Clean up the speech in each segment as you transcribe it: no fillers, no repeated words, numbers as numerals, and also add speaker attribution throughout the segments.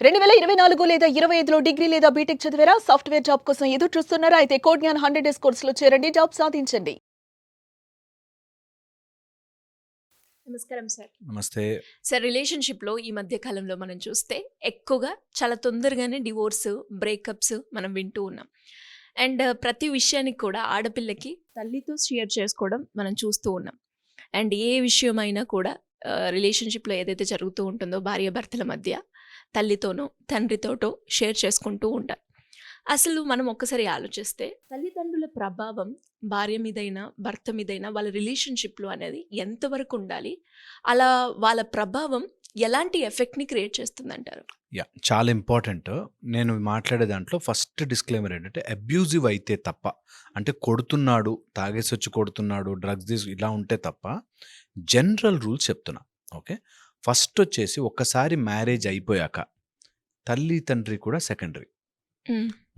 Speaker 1: 2024 లేదా 25లో డిగ్రీ లేదా బీటెక్ చదివారా? సాఫ్ట్‌వేర్ జాబ్ కోసం ఎదురు చూస్తున్నారా? అయితే కోడ్ జ్ఞాన్ 100 డేస్ కోర్సులో చేరండి. జాబ్ సాధించండి.
Speaker 2: నమస్కారం సార్.
Speaker 3: నమస్తే.
Speaker 2: సార్, రిలేషన్‌షిప్‌లో ఈ మధ్య కాలంలో మనం చూస్తే ఎక్కువగా చాలా తొందరగానే డివోర్స్, బ్రేకప్స్ మనం వింటూ ఉన్నాం. అండ్ ప్రతి విషయానికి కూడా ఆడపిల్లకి తల్లితో షేర్ చేసుకోవడం మనం చూస్తూ ఉన్నాం. అండ్ ఏ విషయమైనా కూడా రిలేషన్‌షిప్‌లో ఏదైతే జరుగుతూ ఉంటుందో భార్యాభర్తల మధ్య తల్లితోనో, తండ్రితోటో షేర్ చేసుకుంటూ ఉంటారు. అసలు మనం ఒక్కసారి ఆలోచిస్తే తల్లిదండ్రుల ప్రభావం భార్య మీదైనా, భర్త మీదైనా వాళ్ళ రిలేషన్‌షిప్‌లో అనేది ఎంతవరకు ఉండాలి? అలా వాళ్ళ ప్రభావం ఎలాంటి ఎఫెక్ట్‌ని క్రియేట్ చేస్తుందంటారు?
Speaker 3: చాలా ఇంపార్టెంట్. నేను మాట్లాడే దాంట్లో ఫస్ట్ డిస్క్లైమర్ ఏంటంటే అబ్యూజివ్ అయితే తప్ప, అంటే కొడుతున్నాడు, తాగేసొచ్చి కొడుతున్నాడు, డ్రగ్స్ ఇలా ఉంటే తప్ప జనరల్ రూల్స్ చెప్తున్నా. ఓకే. ఫస్ట్ వచ్చేసి ఒక్కసారి మ్యారేజ్ అయిపోయాక తల్లి తండ్రి కూడా సెకండరీ.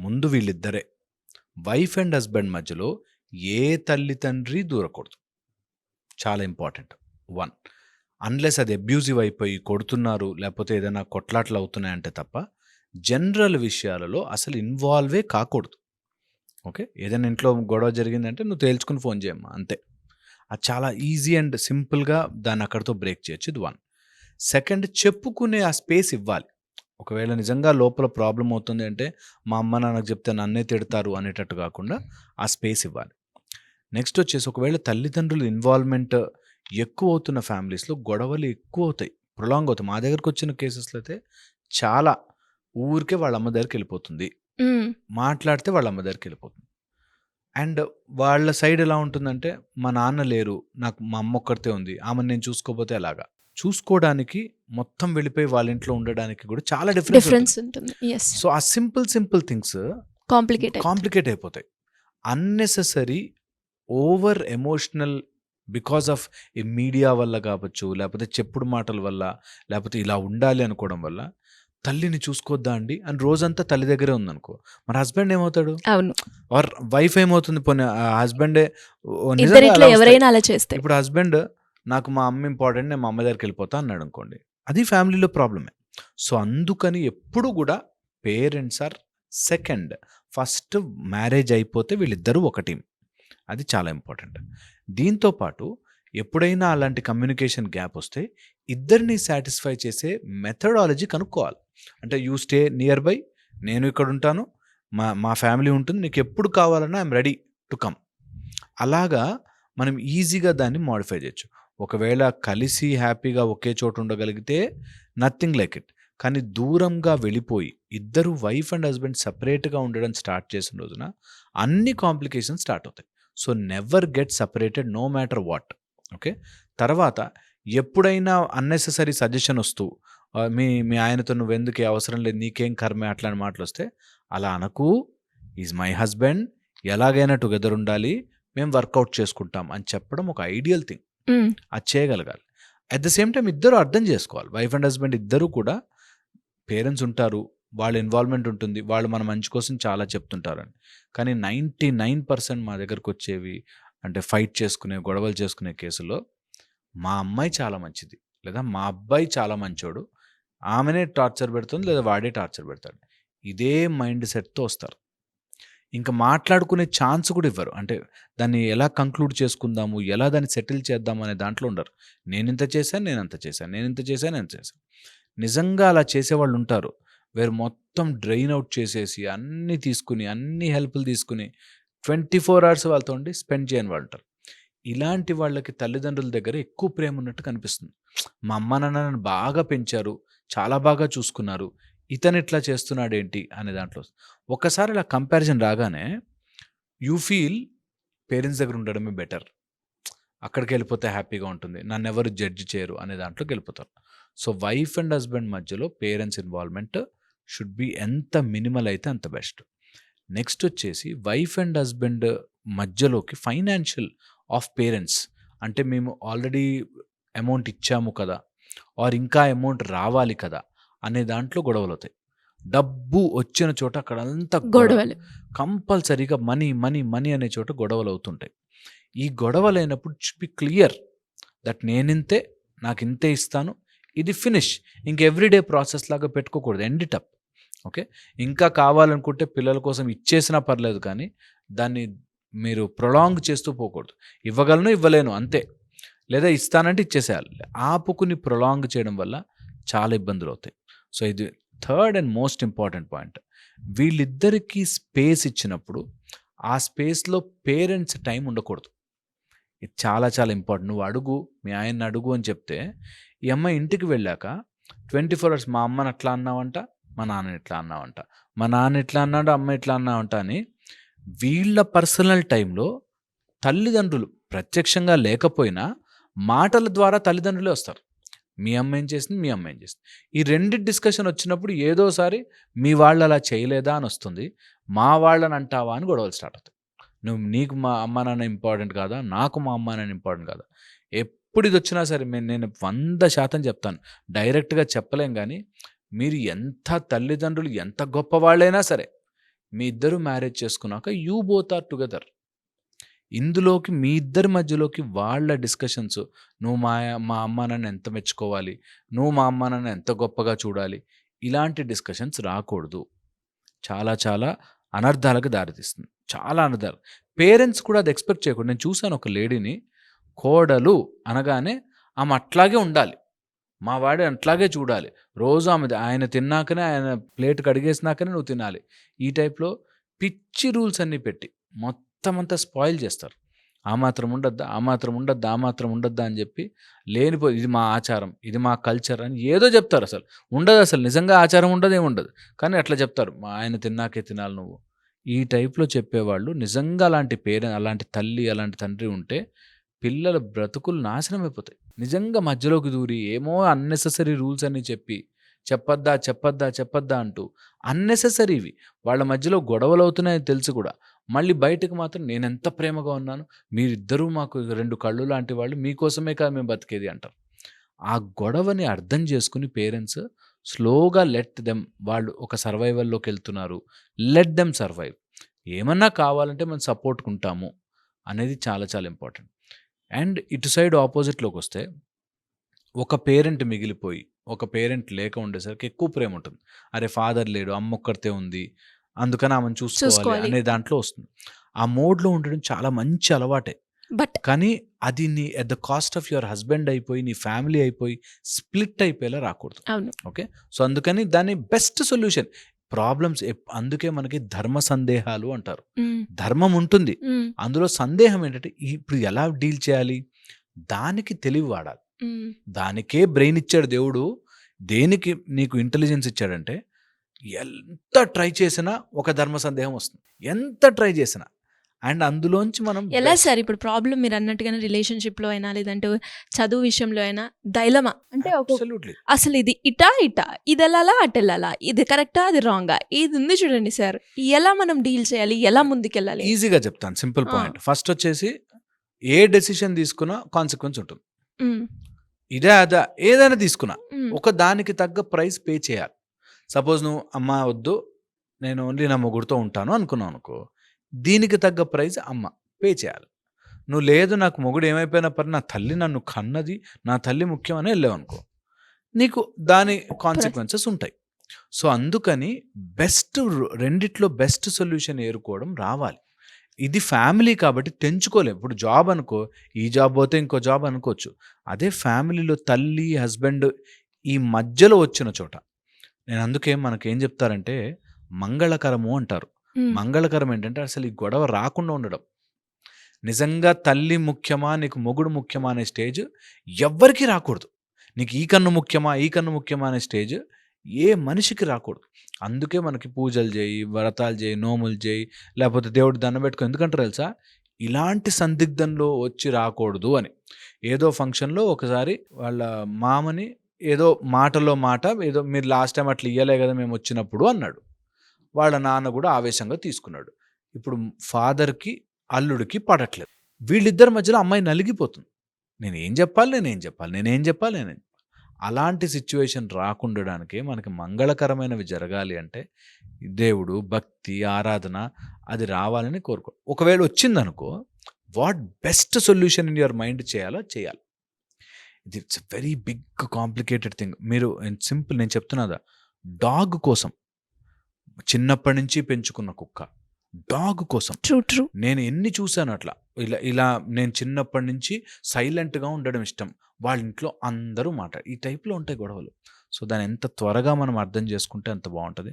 Speaker 3: ముందు వీళ్ళిద్దరే. వైఫ్ అండ్ హస్బెండ్ మధ్యలో ఏ తల్లి తండ్రి దూరకూడదు. చాలా ఇంపార్టెంట్. 1 అన్లెస్ అది అబ్యూజివ్ అయిపోయి కొడుతున్నారు, లేకపోతే ఏదైనా కొట్లాట్లు అవుతున్నాయంటే తప్ప జనరల్ విషయాలలో అసలు ఇన్వాల్వే కాకూడదు. ఓకే. ఏదైనా ఇంట్లో గొడవ జరిగిందంటే నువ్వు తేల్చుకుని ఫోన్ చేయమ్మా, అంతే. అది చాలా ఈజీ అండ్ సింపుల్గా దాన్ని అక్కడితో బ్రేక్ చేయొచ్చు. ఇది 1. సెకండ్, చెప్పుకునే ఆ స్పేస్ ఇవ్వాలి. ఒకవేళ నిజంగా లోపల ప్రాబ్లం అవుతుంది అంటే మా అమ్మ నాన్నకు చెప్తే నన్నే తిడతారు అనేటట్టు కాకుండా ఆ స్పేస్ ఇవ్వాలి. నెక్స్ట్ వచ్చేసి ఒకవేళ తల్లిదండ్రుల ఇన్వాల్వ్మెంట్ ఎక్కువ అవుతున్న ఫ్యామిలీస్లో గొడవలు ఎక్కువ అవుతాయి, ప్రొలాంగ్ అవుతాయి. మా దగ్గరకు వచ్చిన కేసెస్లో అయితే చాలా ఊరికే వాళ్ళ అమ్మ దగ్గరికి వెళ్ళిపోతుంది, మాట్లాడితే వాళ్ళ అమ్మ దగ్గరికి వెళ్ళిపోతుంది. అండ్ వాళ్ళ సైడ్ ఎలా ఉంటుందంటే మా నాన్న లేరు, నాకు మా అమ్మ ఒక్కరితే ఉంది, ఆమెను నేను చూసుకోకపోతే ఎలాగా. చూసుకోవడానికి మొత్తం వెళ్ళిపోయి వాళ్ళ ఇంట్లో ఉండడానికి కూడా చాలా డిఫరెన్స్
Speaker 2: ఉంటుంది.
Speaker 3: సో ఆ సింపుల్ థింగ్స్ కాంప్లికేట్ అయిపోతాయి. Unnecessary over emotional because of ఈ మీడియా వల్ల కావచ్చు, లేకపోతే చెప్పుడు మాటల వల్ల, లేకపోతే ఇలా ఉండాలి అనుకోవడం వల్ల తల్లిని చూసుకోవద్దా అండి అని రోజంతా తల్లి దగ్గరే ఉందనుకో, మరి హస్బెండ్ ఏమవుతాడు?
Speaker 2: అవును.
Speaker 3: ఆర్ వైఫ్ ఏమవుతుంది? పోనీ హస్బెండే
Speaker 2: ఎవరైనా అలా చేస్తే,
Speaker 3: ఇప్పుడు హస్బెండ్ నాకు మా అమ్మ ఇంపార్టెంట్, నేను మా అమ్మ దగ్గరికి వెళ్ళిపోతా అన్నాడు అనుకోండి, అది ఫ్యామిలీలో ప్రాబ్లమే. సో అందుకని ఎప్పుడు కూడా parents are second. First marriage అయిపోతే వీళ్ళిద్దరూ ఒక టీం, అది చాలా ఇంపార్టెంట్. దీంతోపాటు ఎప్పుడైనా అలాంటి కమ్యూనికేషన్ గ్యాప్ వస్తే ఇద్దరిని సాటిస్ఫై చేసే మెథడాలజీ కనుక్కోవాలి. అంటే యూ స్టే నియర్ బై, నేను ఇక్కడ ఉంటాను, మా ఫ్యామిలీ ఉంటుంది, నీకు ఎప్పుడు కావాలన్నా ఐఎమ్ రెడీ టు కమ్. అలాగా మనం ఈజీగా దాన్ని మాడిఫై చేయొచ్చు. ఒకవేళ కలిసి హ్యాపీగా ఒకే చోట ఉండగలిగితే నథింగ్ లైక్ ఇట్. కానీ దూరంగా వెళ్ళిపోయి ఇద్దరు వైఫ్ అండ్ హస్బెండ్ సపరేట్గా ఉండడం స్టార్ట్ చేసిన రోజున అన్ని కాంప్లికేషన్స్ స్టార్ట్ అవుతాయి. So never get separated no matter what. Okay. తర్వాత ఎప్పుడైనా అన్నెసెసరీ సజెషన్ వస్తూ మీ మీ ఆయనతో నువ్వెందుకు అవసరం లేదు, నీకేం కర్మే, అట్లాంటి మాటలు వస్తే అలా అనకు, ఈజ్ మై హస్బెండ్, ఎలాగైనా టుగెదర్ ఉండాలి, మేము వర్కౌట్ చేసుకుంటాం అని చెప్పడం ఒక ఐడియల్ థింగ్. అది చేయగలగాలి. అట్ ద సేమ్ టైం ఇద్దరు అర్థం చేసుకోవాలి. వైఫ్ అండ్ హస్బెండ్ ఇద్దరు కూడా, పేరెంట్స్ ఉంటారు, వాళ్ళ ఇన్వాల్వ్మెంట్ ఉంటుంది, వాళ్ళు మన మంచి కోసం చాలా చెప్తుంటారని. కానీ 99% మా దగ్గరకు వచ్చేవి అంటే ఫైట్ చేసుకునే, గొడవలు చేసుకునే కేసులో మా అమ్మాయి చాలా మంచిది, లేదా మా అబ్బాయి చాలా మంచోడు, ఆమెనే టార్చర్ పెడుతుంది లేదా వాడే టార్చర్ పెడతాడు, ఇదే మైండ్ సెట్తో వస్తారు. ఇంకా మాట్లాడుకునే ఛాన్స్ కూడా ఇవ్వరు. అంటే దాన్ని ఎలా కంక్లూడ్ చేసుకుందాము, ఎలా దాన్ని సెటిల్ చేద్దాము అనే దాంట్లో ఉండరు. నేనింత చేశాను, నేనంత చేశాను, నేనింత చేశాను, నేను చేశాను. నిజంగా అలా చేసేవాళ్ళు ఉంటారు. వేరు మొత్తం డ్రైన్ అవుట్ చేసేసి అన్నీ తీసుకుని, అన్ని హెల్ప్లు తీసుకుని 24 hours వాళ్ళతో ఉండి స్పెండ్ చేయని వాళ్ళు ఉంటారు. ఇలాంటి వాళ్ళకి తల్లిదండ్రుల దగ్గర ఎక్కువ ప్రేమ ఉన్నట్టు కనిపిస్తుంది. మా అమ్మ నాన్న నన్ను బాగా పెంచారు, చాలా బాగా చూసుకున్నారు, ఇతను ఇట్లా చేస్తున్నాడేంటి అనే దాంట్లో ఒక్కసారి ఇలా కంపారిజన్ రాగానే యూ ఫీల్ పేరెంట్స్ దగ్గర ఉండడమే బెటర్, అక్కడికి వెళ్ళిపోతే హ్యాపీగా ఉంటుంది, నన్ను ఎవరు జడ్జి చేయరు అనే దాంట్లోకి వెళ్ళిపోతారు. సో వైఫ్ అండ్ హస్బెండ్ మధ్యలో పేరెంట్స్ ఇన్వాల్వ్మెంట్ షుడ్ బి ఎంత మినిమల్ అయితే అంత బెస్ట్. నెక్స్ట్ వచ్చేసి వైఫ్ అండ్ హస్బెండ్ మధ్యలోకి ఫైనాన్షియల్ ఆఫ్ పేరెంట్స్, అంటే మేము ఆల్రెడీ అమౌంట్ ఇచ్చాము కదా, ఆర్ ఇంకా అమౌంట్ రావాలి కదా అనే దాంట్లో గొడవలు అవుతాయి. డబ్బు వచ్చిన చోట అక్కడంతా
Speaker 2: గొడవలు.
Speaker 3: కంపల్సరీగా మనీ మనీ మనీ అనే చోట గొడవలు అవుతుంటాయి. ఈ గొడవలు అయినప్పుడు షుడ్ బి క్లియర్ దట్ నేనింతే, నాకు ఇంతే ఇస్తాను, ఇది ఫినిష్. ఇంక ఎవ్రీడే ప్రాసెస్ లాగా పెట్టుకోకూడదు. End it up. ఓకే. ఇంకా కావాలనుకుంటే పిల్లల కోసం ఇచ్చేసినా పర్లేదు కానీ దాన్ని మీరు ప్రొలాంగ్ చేస్తూ పోకూడదు. ఇవ్వగలను, ఇవ్వలేను అంతే. లేదా ఇస్తానంటే ఇచ్చేసేయాలి. ఆపుకుని ప్రొలాంగ్ చేయడం వల్ల చాలా ఇబ్బందులు అవుతాయి. సో ఇది third and most important point. వీళ్ళిద్దరికీ స్పేస్ ఇచ్చినప్పుడు ఆ స్పేస్లో పేరెంట్స్ టైం ఉండకూడదు. ఇది చాలా చాలా ఇంపార్టెంట్. నువ్వు అడుగు, మీ ఆయన్ని అడుగు అని చెప్తే ఈ అమ్మాయి ఇంటికి వెళ్ళాక 24 hours మా అమ్మని అట్లా అన్నావంట, మా నాన్నని ఇట్లా అన్నావంట, మా నాన్న ఇట్లా అన్నాడు, అమ్మ ఇట్లా అన్నావంట అని వీళ్ళ పర్సనల్ టైంలో తల్లిదండ్రులు ప్రత్యక్షంగా లేకపోయినా మాటల ద్వారా తల్లిదండ్రులే వస్తారు. మీ అమ్మ ఏం చేసింది, మీ అమ్మ ఏం చేసింది. ఈ రెండు డిస్కషన్ వచ్చినప్పుడు ఏదోసారి మీ వాళ్ళు అలా చేయలేదా అని వస్తుంది, మా వాళ్ళని అంటావా అని గొడవలు స్టార్ట్ అవుతాయి. నీకు మా అమ్మ నాన్న ఇంపార్టెంట్ కాదా, నాకు మా అమ్మ నాన్న ఇంపార్టెంట్ కాదా. ఎప్పుడు ఇది వచ్చినా సరే నేను 100% చెప్తాను, డైరెక్ట్గా చెప్పలేం కానీ మీరు ఎంత తల్లిదండ్రులు ఎంత గొప్పవాళ్ళైనా సరే మీ ఇద్దరు మ్యారేజ్ చేసుకున్నాక యూ బోత్ ఆర్ టుగెదర్. ఇందులోకి మీ ఇద్దరి మధ్యలోకి వాళ్ళ డిస్కషన్స్, నువ్వు మా అమ్మ నాన్న ఎంత మెచ్చుకోవాలి, నువ్వు మా అమ్మ నాన్న ఎంత గొప్పగా చూడాలి, ఇలాంటి డిస్కషన్స్ రాకూడదు. చాలా చాలా అనర్థాలకు దారితీస్తుంది. చాలా అనర్థాలు. పేరెంట్స్ కూడా అది ఎక్స్పెక్ట్ చేయకూడదు. నేను చూశాను ఒక లేడీని, కోడలు అనగానే ఆమె అట్లాగే ఉండాలి, మా వాడు అట్లాగే చూడాలి, రోజు ఆయన తిన్నాకనే, ఆయన ప్లేట్ కడిగేసినాకనే నువ్వు తినాలి, ఈ టైప్లో పిచ్చి రూల్స్ అన్నీ పెట్టి మొత్తం అంతా స్పాయిల్ చేస్తారు. ఆ మాత్రం ఉండద్దా, ఆ మాత్రం ఉండద్దా, ఆ మాత్రం ఉండద్దా అని చెప్పి లేనిపోయి ఇది మా ఆచారం, ఇది మా కల్చర్ అని ఏదో చెప్తారు. అసలు ఉండదు, అసలు నిజంగా ఆచారం ఉండదు, ఏముండదు, కానీ అట్లా చెప్తారు, మా ఆయన తిన్నాకే తినాలి నువ్వు. ఈ టైప్లో చెప్పేవాళ్ళు నిజంగా అలాంటి తల్లి అలాంటి తండ్రి ఉంటే పిల్లల బ్రతుకులు నాశనం అయిపోతాయి. నిజంగా మధ్యలోకి దూరి ఏమో అన్నెసెసరీ రూల్స్ అన్నీ చెప్పి చెప్పొద్దా చెప్పొద్దా చెప్పొద్దా అంటూ అన్నెసెసరీవి వాళ్ళ మధ్యలో గొడవలు అవుతున్నాయని తెలుసు కూడా మళ్ళీ బయటకు మాత్రం నేనెంత ప్రేమగా ఉన్నాను, మీరిద్దరూ మాకు 2 కళ్ళు లాంటి వాళ్ళు, మీకోసమే కాదు మేము బతికేది అంటారు. ఆ గొడవని అర్థం చేసుకుని పేరెంట్స్ స్లోగా లెట్ దెమ్, వాళ్ళు ఒక సర్వైవల్లోకి వెళ్తున్నారు, లెట్ దెమ్ సర్వైవ్, ఏమన్నా కావాలంటే మనం సపోర్ట్ ఉంటాము అనేది చాలా చాలా ఇంపార్టెంట్. అండ్ ఇటు సైడ్ ఆపోజిట్లోకి వస్తే ఒక పేరెంట్ మిగిలిపోయి ఒక పేరెంట్ లేక ఉండేసరికి ఎక్కువ ప్రేమ ఉంటుంది. అరే ఫాదర్ లేడు, అమ్మ ఒక్కరితే ఉంది, అందుకని ఆమెను చూసుకోవాలి అనే దాంట్లో వస్తుంది. ఆ మోడ్లో ఉండడం చాలా మంచి అలవాటే,
Speaker 2: బట్
Speaker 3: కానీ అది నీ at the cost of your husband అయిపోయి, నీ ఫ్యామిలీ అయిపోయి, స్ప్లిట్ అయిపోయేలా రాకూడదు.
Speaker 2: అవును.
Speaker 3: ఓకే. సో అందుకని దాని బెస్ట్ సొల్యూషన్ ప్రాబ్లమ్స్, అందుకే మనకి ధర్మ సందేహాలు అంటారు. ధర్మం ఉంటుంది, అందులో సందేహం ఏంటంటే ఇప్పుడు ఎలా డీల్ చేయాలి, దానికి తెలివి వాడాలి. దానికే బ్రెయిన్ ఇచ్చాడు దేవుడు. దేనికి నీకు ఇంటెలిజెన్స్ ఇచ్చాడంటే ఎంత ట్రై చేసినా ఒక ధర్మ సందేహం వస్తుంది, ఎంత ట్రై చేసినా. అండ్ అందులోంచి మనం
Speaker 2: ఎలా సార్ ఇప్పుడు ప్రాబ్లం మీరు అన్నట్టుగానే రిలేషన్షిప్లో అయినా లేదంటే చదువు విషయంలో అయినా డైలమా అంటే
Speaker 3: Absolutely.
Speaker 2: అసలు ఇది ఇటా ఇది వెళ్ళాలా అటు వెళ్ళాలా, ఇది కరెక్టా అది రాంగా, ఇది ఉంది చూడండి సార్, ఎలా మనం డీల్ చేయాలి, ఎలా ముందుకెళ్ళాలి?
Speaker 3: ఈజీగా చెప్తాను, సింపుల్ పాయింట్. ఫస్ట్ వచ్చేసి ఏ డెసిషన్ తీసుకున్నా కాన్సిక్వెన్స్ ఉంటుంది. ఇదే అదా ఏదైనా తీసుకున్నా ఒక దానికి తగ్గ ప్రైస్ పే చేయాలి. సపోజ్ నువ్వు అమ్మ వద్దు, నేను ఓన్లీ నా మొగుడుతో ఉంటాను అనుకున్నావు అనుకో, దీనికి తగ్గ ప్రైజ్ అమ్మ పే చేయాలి. నువ్వు లేదు నాకు మొగుడు ఏమైపోయినా పని, నా తల్లి నన్ను కన్నది, నా తల్లి ముఖ్యం అని వెళ్ళావు అనుకో, నీకు దాని కాన్సిక్వెన్సెస్ ఉంటాయి. సో అందుకని రెండిట్లో బెస్ట్ సొల్యూషన్ ఏరుకోవడం రావాలి. ఇది ఫ్యామిలీ కాబట్టి తెంచుకోలేం. ఇప్పుడు జాబ్ అనుకో, ఈ జాబ్ పోతే ఇంకో జాబ్ అనుకోవచ్చు. అదే ఫ్యామిలీలో తల్లి హస్బెండ్ ఈ మధ్యలో వచ్చిన చోట, నేను అందుకే మనకేం చెప్తారంటే మంగళకరము అంటారు. మంగళకరం ఏంటంటే అసలు ఈ గొడవ రాకుండా ఉండడం. నిజంగా తల్లి ముఖ్యమా నీకు మొగుడు ముఖ్యమా అనే స్టేజ్ ఎవ్వరికీ రాకూడదు. నీకు ఈ కన్ను ముఖ్యమా ఈ కన్ను ముఖ్యమా అనే స్టేజ్ ఏ మనిషికి రాకూడదు. అందుకే మనకి పూజలు చేయి, వ్రతాలు చేయి, నోములు చేయి, లేకపోతే దేవుడి దండం పెట్టుకో. ఎందుకంటారు తెలుసా, ఇలాంటి సందిగ్ధంలో వచ్చి రాకూడదు అని. ఏదో ఫంక్షన్లో ఒకసారి వాళ్ళ మామని ఏదో మాటలో మాట ఏదో మీరు లాస్ట్ టైం అట్లా ఇయ్యలే కదా మేము వచ్చినప్పుడు అన్నాడు. వాళ్ళ నాన్న కూడా ఆవేశంగా తీసుకున్నాడు. ఇప్పుడు ఫాదర్కి అల్లుడికి పడట్లేదు. వీళ్ళిద్దరి మధ్యలో అమ్మాయి నలిగిపోతుంది. నేనేం చెప్పాలి. అలాంటి సిచ్యువేషన్ రాకుండడానికే మనకి మంగళకరమైనవి జరగాలి అంటే దేవుడు భక్తి ఆరాధన అది రావాలని కోరుకో. ఒకవేళ వచ్చిందనుకో, what best solution in your mind చేయాలో చేయాలి. It's very big complicated thing. మీరు సింపుల్ నేను చెప్తున్నదా, డాగ్ కోసం చిన్నప్పటి నుంచి పెంచుకున్న కుక్క, డాగ్ కోసం
Speaker 2: ట్రూ
Speaker 3: నేను ఎన్ని చూశాను అట్లా. ఇలా నేను చిన్నప్పటి నుంచి సైలెంట్గా ఉండడం ఇష్టం, వాళ్ళ ఇంట్లో అందరూ ఈ టైప్లో ఉంటాయి గొడవలు. సో దాన్ని ఎంత త్వరగా మనం అర్థం చేసుకుంటే అంత బాగుంటుంది.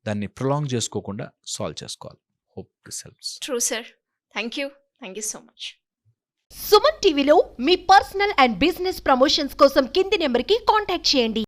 Speaker 3: దాన్ని ప్రొలాంగ్ చేసుకోకుండా సాల్వ్ చేసుకోవాలి. Hope this helps.
Speaker 2: True sir. Thank you so much.
Speaker 4: Suman టీవీలో మీ పర్సనల్ అండ్ బిజినెస్ ప్రమోషన్స్ కోసం కింది నెంబర్కి కాంటాక్ట్ చేయండి.